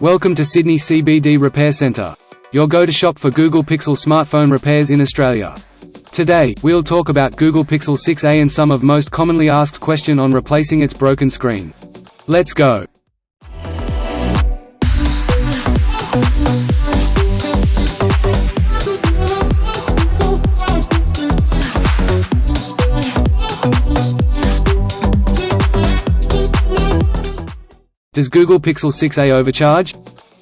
Welcome to Sydney CBD Repair Centre, your go-to shop for Google Pixel smartphone repairs in Australia. Today, we'll talk about Google Pixel 6a and some of most commonly asked question on replacing its broken screen. Let's go! Does Google Pixel 6a overcharge?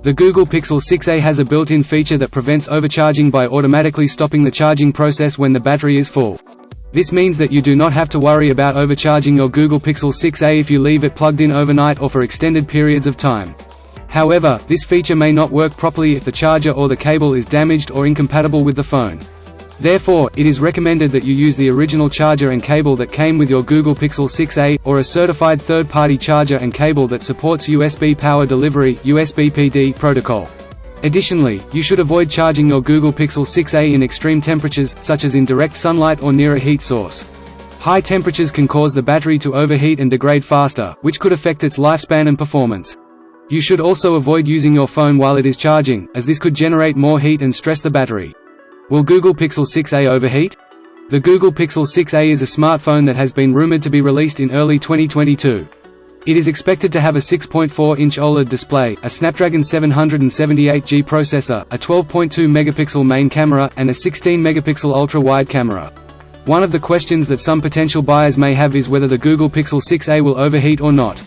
The Google Pixel 6a has a built-in feature that prevents overcharging by automatically stopping the charging process when the battery is full. This means that you do not have to worry about overcharging your Google Pixel 6a if you leave it plugged in overnight or for extended periods of time. However, this feature may not work properly if the charger or the cable is damaged or incompatible with the phone. Therefore, it is recommended that you use the original charger and cable that came with your Google Pixel 6a, or a certified third-party charger and cable that supports USB Power Delivery (USB PD) protocol. Additionally, you should avoid charging your Google Pixel 6a in extreme temperatures, such as in direct sunlight or near a heat source. High temperatures can cause the battery to overheat and degrade faster, which could affect its lifespan and performance. You should also avoid using your phone while it is charging, as this could generate more heat and stress the battery. Will Google Pixel 6a overheat? The Google Pixel 6a is a smartphone that has been rumored to be released in early 2022. It is expected to have a 6.4-inch OLED display, a Snapdragon 778G processor, a 12.2-megapixel main camera, and a 16-megapixel ultra-wide camera. One of the questions that some potential buyers may have is whether the Google Pixel 6a will overheat or not.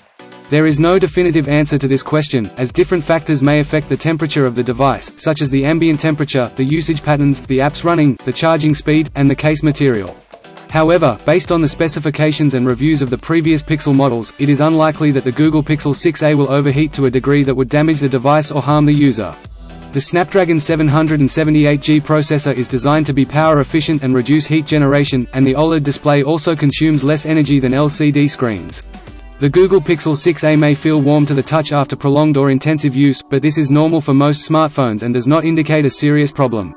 There is no definitive answer to this question, as different factors may affect the temperature of the device, such as the ambient temperature, the usage patterns, the apps running, the charging speed, and the case material. However, based on the specifications and reviews of the previous Pixel models, it is unlikely that the Google Pixel 6a will overheat to a degree that would damage the device or harm the user. The Snapdragon 778G processor is designed to be power efficient and reduce heat generation, and the OLED display also consumes less energy than LCD screens. The Google Pixel 6a may feel warm to the touch after prolonged or intensive use, but this is normal for most smartphones and does not indicate a serious problem.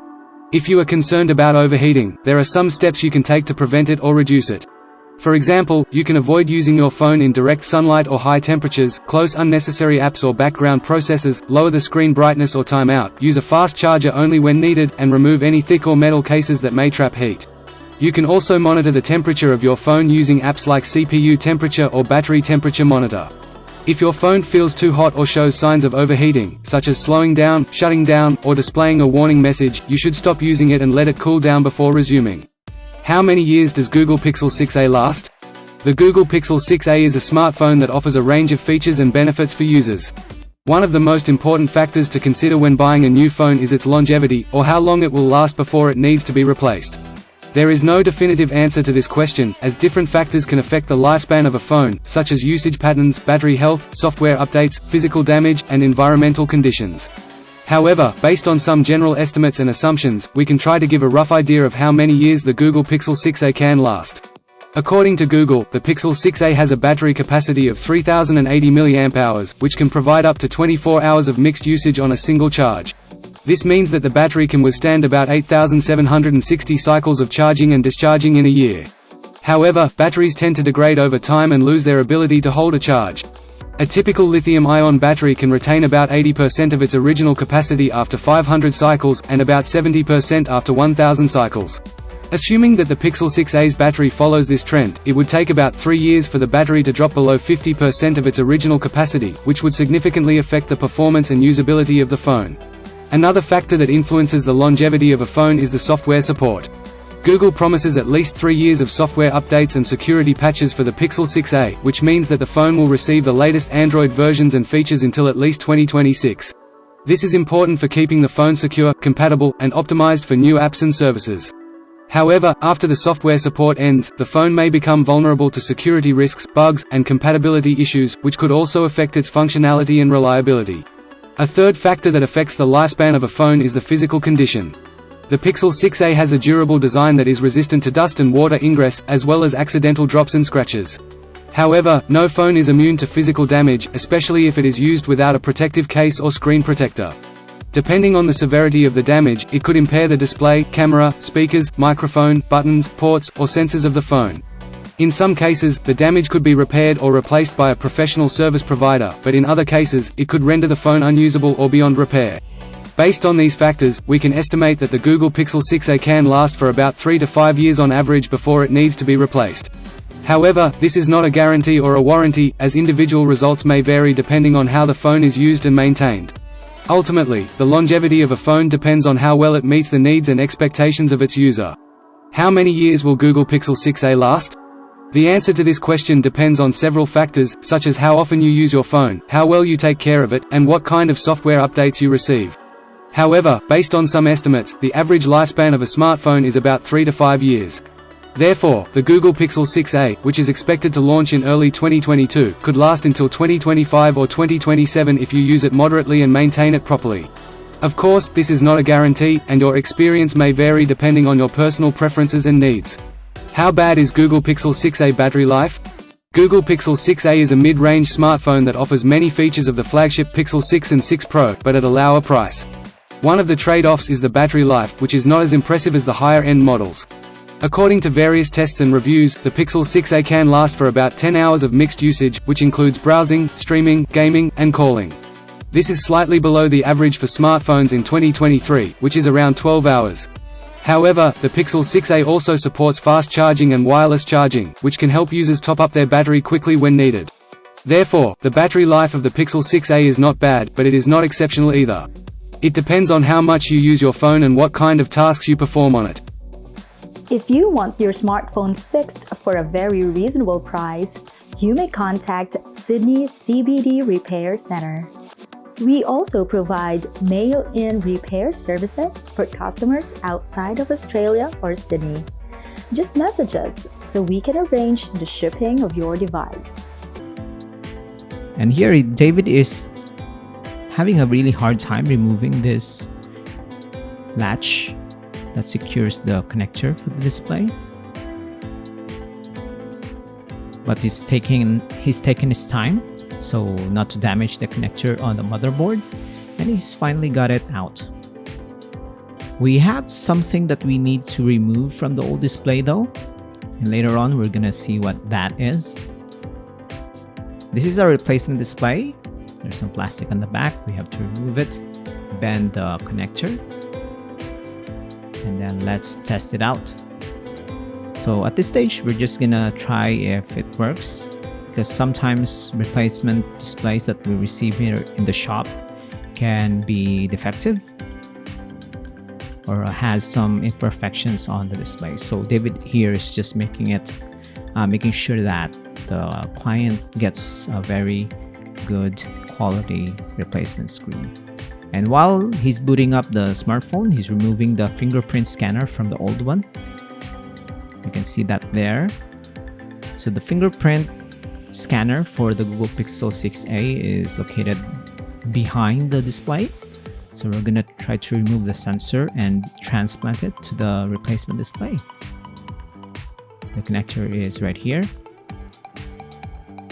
If you are concerned about overheating, there are some steps you can take to prevent it or reduce it. For example, you can avoid using your phone in direct sunlight or high temperatures, close unnecessary apps or background processes, lower the screen brightness or timeout, use a fast charger only when needed, and remove any thick or metal cases that may trap heat. You can also monitor the temperature of your phone using apps like CPU temperature or battery temperature monitor. If your phone feels too hot or shows signs of overheating, such as slowing down, shutting down, or displaying a warning message, you should stop using it and let it cool down before resuming. How many years does Google Pixel 6a last? The Google Pixel 6a is a smartphone that offers a range of features and benefits for users. One of the most important factors to consider when buying a new phone is its longevity, or how long it will last before it needs to be replaced. There is no definitive answer to this question, as different factors can affect the lifespan of a phone, such as usage patterns, battery health, software updates, physical damage, and environmental conditions. However, based on some general estimates and assumptions, we can try to give a rough idea of how many years the Google Pixel 6a can last. According to Google, the Pixel 6a has a battery capacity of 3080 mAh, which can provide up to 24 hours of mixed usage on a single charge. This means that the battery can withstand about 8,760 cycles of charging and discharging in a year. However, batteries tend to degrade over time and lose their ability to hold a charge. A typical lithium-ion battery can retain about 80% of its original capacity after 500 cycles, and about 70% after 1,000 cycles. Assuming that the Pixel 6a's battery follows this trend, it would take about 3 years for the battery to drop below 50% of its original capacity, which would significantly affect the performance and usability of the phone. Another factor that influences the longevity of a phone is the software support. Google promises at least 3 years of software updates and security patches for the Pixel 6a, which means that the phone will receive the latest Android versions and features until at least 2026. This is important for keeping the phone secure, compatible, and optimized for new apps and services. However, after the software support ends, the phone may become vulnerable to security risks, bugs, and compatibility issues, which could also affect its functionality and reliability. A third factor that affects the lifespan of a phone is the physical condition. The Pixel 6a has a durable design that is resistant to dust and water ingress, as well as accidental drops and scratches. However, no phone is immune to physical damage, especially if it is used without a protective case or screen protector. Depending on the severity of the damage, it could impair the display, camera, speakers, microphone, buttons, ports, or sensors of the phone. In some cases, the damage could be repaired or replaced by a professional service provider, but in other cases, it could render the phone unusable or beyond repair. Based on these factors, we can estimate that the Google Pixel 6a can last for about 3 to 5 years on average before it needs to be replaced. However, this is not a guarantee or a warranty, as individual results may vary depending on how the phone is used and maintained. Ultimately, the longevity of a phone depends on how well it meets the needs and expectations of its user. How many years will Google Pixel 6a last? The answer to this question depends on several factors, such as how often you use your phone, how well you take care of it, and what kind of software updates you receive. However, based on some estimates, the average lifespan of a smartphone is about 3 to 5 years. Therefore, the Google Pixel 6a, which is expected to launch in early 2022, could last until 2025 or 2027 if you use it moderately and maintain it properly. Of course, this is not a guarantee, and your experience may vary depending on your personal preferences and needs. How bad is Google Pixel 6a battery life? Google Pixel 6a is a mid-range smartphone that offers many features of the flagship Pixel 6 and 6 Pro, but at a lower price. One of the trade-offs is the battery life, which is not as impressive as the higher-end models. According to various tests and reviews, the Pixel 6a can last for about 10 hours of mixed usage, which includes browsing, streaming, gaming, and calling. This is slightly below the average for smartphones in 2023, which is around 12 hours. However, the Pixel 6a also supports fast charging and wireless charging, which can help users top up their battery quickly when needed. Therefore, the battery life of the Pixel 6a is not bad, but it is not exceptional either. It depends on how much you use your phone and what kind of tasks you perform on it. If you want your smartphone fixed for a very reasonable price, you may contact Sydney CBD Repair Center. We also provide mail-in repair services for customers outside of Australia or Sydney. Just message us so we can arrange the shipping of your device. And here David is having a really hard time removing this latch that secures the connector for the display. But he's taking his time so not to damage the connector on the motherboard, and he's finally got it out. We have something that we need to remove from the old display though, and later on we're gonna see what that is. This is our replacement display. There's some plastic on the back. We have to remove it, bend the connector, and then let's test it out. So at this stage, we're just gonna try if it works, because sometimes replacement displays that we receive here in the shop can be defective or has some imperfections on the display. So David here is just making sure that the client gets a very good quality replacement screen. And while he's booting up the smartphone, he's removing the fingerprint scanner from the old one. You can see that there. So the fingerprint scanner for the Google Pixel 6a is located behind the display. So we're gonna try to remove the sensor and transplant it to the replacement display. The connector is right here.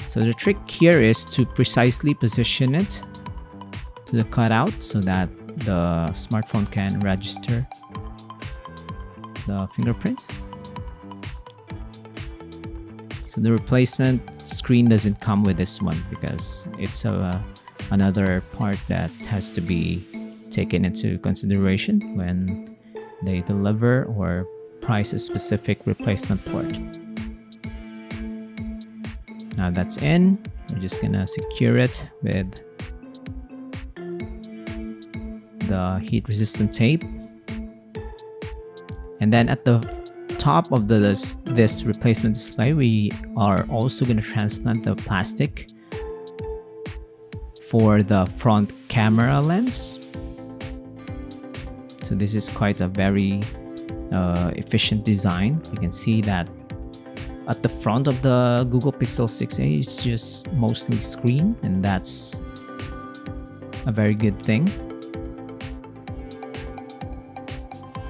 So the trick here is to precisely position it to the cutout so that the smartphone can register the fingerprint. So the replacement screen doesn't come with this one because it's another part that has to be taken into consideration when they deliver or price a specific replacement port. Now that's in. We're just gonna secure it with the heat resistant tape, and then at the top of this replacement display, we are also going to transplant the plastic for the front camera lens. So this is quite a very efficient design. You can see that at the front of the Google Pixel 6a, it's just mostly screen, and that's a very good thing.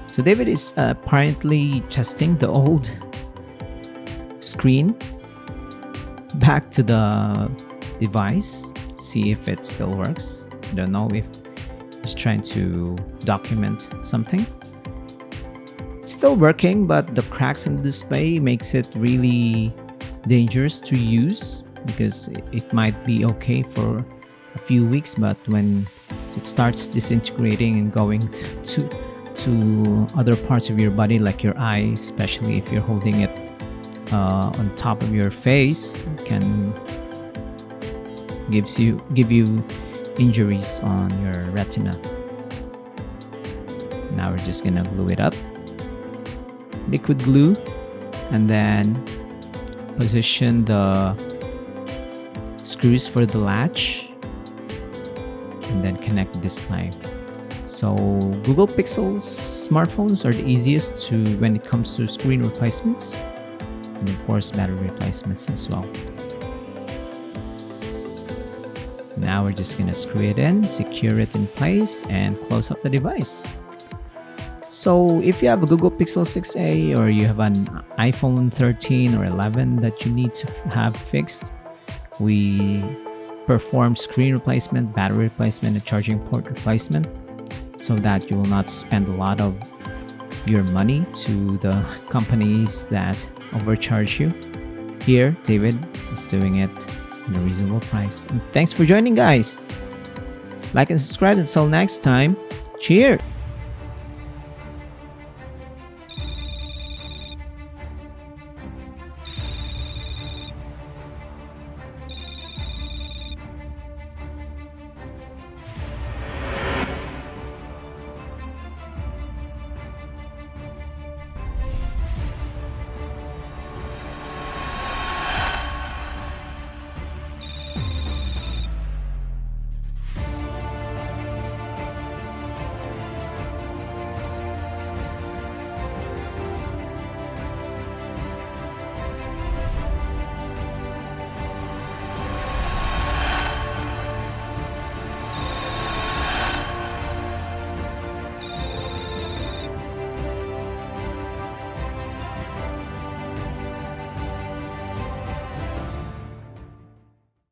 So David is apparently testing the old screen back to the device, see if it still works. I don't know if he's trying to document something. it's still working, but the cracks in the display makes it really dangerous to use, because it might be okay for a few weeks, but when it starts disintegrating and going to other parts of your body, like your eye, especially if you're holding it on top of your face, can give you injuries on your retina. Now we're just gonna glue it up, liquid glue, and then position the screws for the latch, and then connect the display. So Google Pixel smartphones are the easiest to when it comes to screen replacements, and of course battery replacements as well. Now we're just gonna screw it in, secure it in place, and close up the device. So if you have a Google Pixel 6a, or you have an iPhone 13 or 11 that you need to have fixed, we perform screen replacement, battery replacement, and charging port replacement, so that you will not spend a lot of your money to the companies that overcharge you. Here, David is doing it at a reasonable price. And thanks for joining, guys. Like and subscribe. Until next time, cheers.